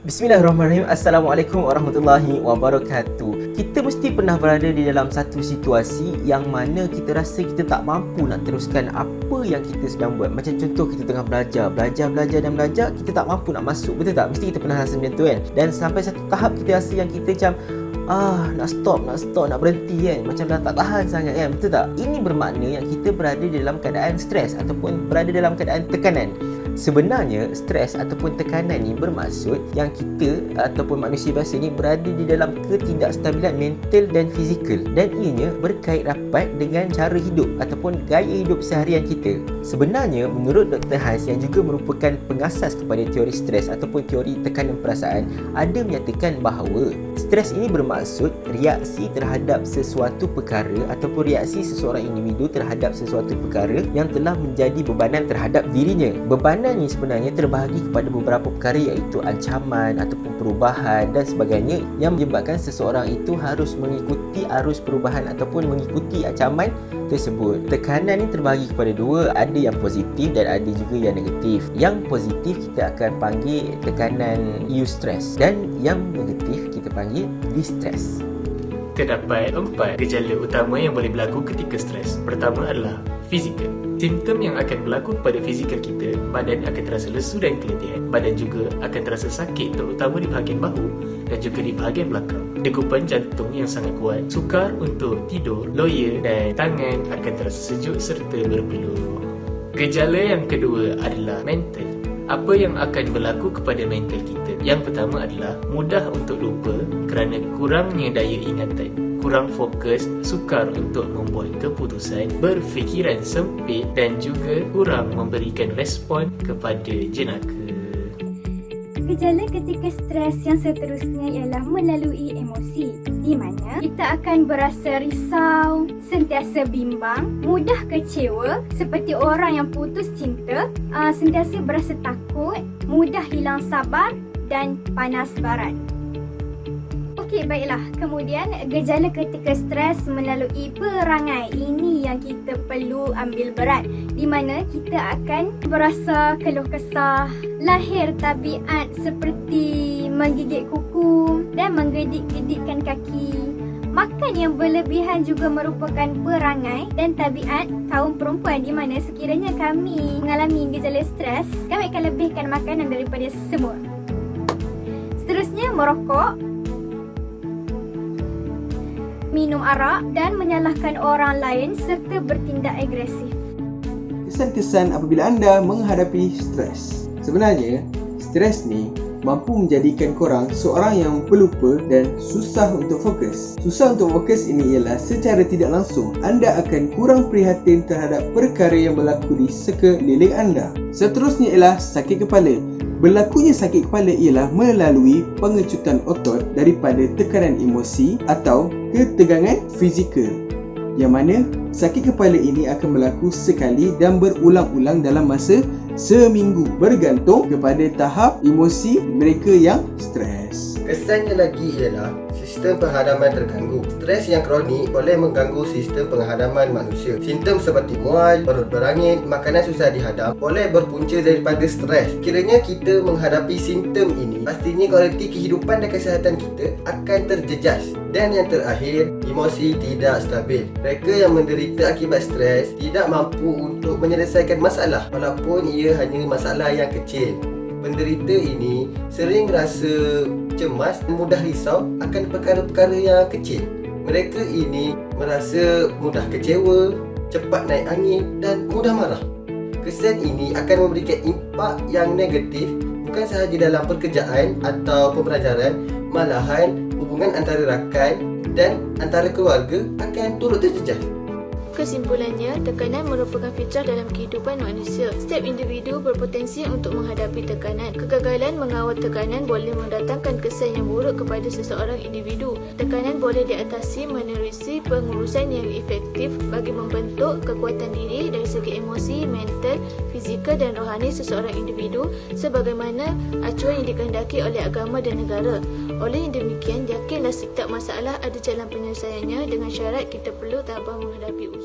Bismillahirrahmanirrahim. Assalamualaikum warahmatullahi wabarakatuh. Kita mesti pernah berada di dalam satu situasi yang mana kita rasa kita tak mampu nak teruskan apa yang kita sedang buat. Macam contoh, kita tengah belajar, kita tak mampu nak masuk, betul tak? Mesti kita pernah rasa macam tu kan. Dan sampai satu tahap kita rasa yang kita macam nak stop, nak berhenti kan. Macam dah tak tahan sangat kan, betul tak? Ini bermakna yang kita berada di dalam keadaan stres ataupun berada dalam keadaan tekanan. Sebenarnya stres ataupun tekanan ni bermaksud yang kita ataupun manusia biasa ni berada di dalam ketidakstabilan mental dan fizikal, dan ianya berkait rapat dengan cara hidup ataupun gaya hidup seharian kita. Sebenarnya menurut Dr. Hans yang juga merupakan pengasas kepada teori stres ataupun teori tekanan perasaan, ada menyatakan bahawa stres ini bermaksud reaksi terhadap sesuatu perkara ataupun reaksi seseorang individu terhadap sesuatu perkara yang telah menjadi bebanan terhadap dirinya. Bebanan ini sebenarnya terbahagi kepada beberapa perkara, iaitu ancaman ataupun perubahan dan sebagainya, yang menyebabkan seseorang itu harus mengikuti arus perubahan ataupun mengikuti ancaman tersebut. Tekanan ini terbahagi kepada dua, ada yang positif dan ada juga yang negatif. Yang positif kita akan panggil tekanan eustress dan yang negatif kita panggil distress. Terdapat 4 gejala utama yang boleh berlaku ketika stres. Pertama adalah fizikal. Simptom yang akan berlaku pada fizikal kita, badan akan terasa lesu dan keletihan. Badan juga akan terasa sakit, terutama di bahagian bahu dan juga di bahagian belakang. Degupan jantung yang sangat kuat, sukar untuk tidur, loya dan tangan akan terasa sejuk serta berpeluh. Gejala yang kedua adalah mental. Apa yang akan berlaku kepada mental kita? Yang pertama adalah mudah untuk lupa kerana kurangnya daya ingatan, kurang fokus, sukar untuk membuat keputusan, berfikiran sempit dan juga kurang memberikan respon kepada jenaka. Gejala ketika stres yang seterusnya ialah melalui emosi, di mana kita akan berasa risau, sentiasa bimbang, mudah kecewa seperti orang yang putus cinta, sentiasa berasa takut, mudah hilang sabar dan panas barat. Okey, baiklah. Kemudian gejala ketika stres melalui perangai, ini yang kita perlu ambil berat, di mana kita akan berasa keluh kesah, lahir tabiat seperti menggigit kuku dan menggedik-gedikkan kaki. Makan yang berlebihan juga merupakan perangai dan tabiat kaum perempuan, di mana sekiranya kami mengalami gejala stres, kami akan lebihkan makanan daripada semua. Seterusnya, merokok, minum arak dan menyalahkan orang lain serta bertindak agresif. Kesan-kesan apabila anda menghadapi stres. Sebenarnya, stres ni mampu menjadikan korang seorang yang pelupa dan susah untuk fokus. Susah untuk fokus ini ialah secara tidak langsung anda akan kurang prihatin terhadap perkara yang berlaku di sekeliling anda. Seterusnya ialah sakit kepala. Berlakunya sakit kepala ialah melalui pengecutan otot daripada tekanan emosi atau ketegangan fizikal, yang mana sakit kepala ini akan berlaku sekali dan berulang-ulang dalam masa seminggu, bergantung kepada tahap emosi mereka yang stres. Kesannya lagi ialah sistem penghadaman terganggu. Stres yang kronik boleh mengganggu sistem penghadaman manusia. Simptom seperti mual, perut berangin, makanan susah dihadam boleh berpunca daripada stres. Kiranya kita menghadapi simptom ini, pastinya kualiti kehidupan dan kesihatan kita akan terjejas. Dan yang terakhir, emosi tidak stabil. Mereka yang menderita akibat stres tidak mampu untuk menyelesaikan masalah walaupun ia hanya masalah yang kecil. Penderita ini sering rasa cemas dan mudah risau akan perkara-perkara yang kecil. Mereka ini merasa mudah kecewa, cepat naik angin dan mudah marah. Kesan ini akan memberikan impak yang negatif bukan sahaja dalam pekerjaan atau pembelajaran, malahan hubungan antara rakan dan antara keluarga akan turut terjejas. Kesimpulannya, tekanan merupakan fitrah dalam kehidupan manusia. Setiap individu berpotensi untuk menghadapi tekanan. Kegagalan mengawal tekanan boleh mendatangkan kesan yang buruk kepada seseorang individu. Tekanan boleh diatasi menerusi pengurusan yang efektif bagi membentuk kekuatan diri dari segi emosi, mental, fizikal dan rohani seseorang individu sebagaimana acuan yang dikehendaki oleh agama dan negara. Oleh yang demikian, yakinlah setiap masalah ada jalan penyelesaiannya dengan syarat kita perlu tabah menghadapi ujian.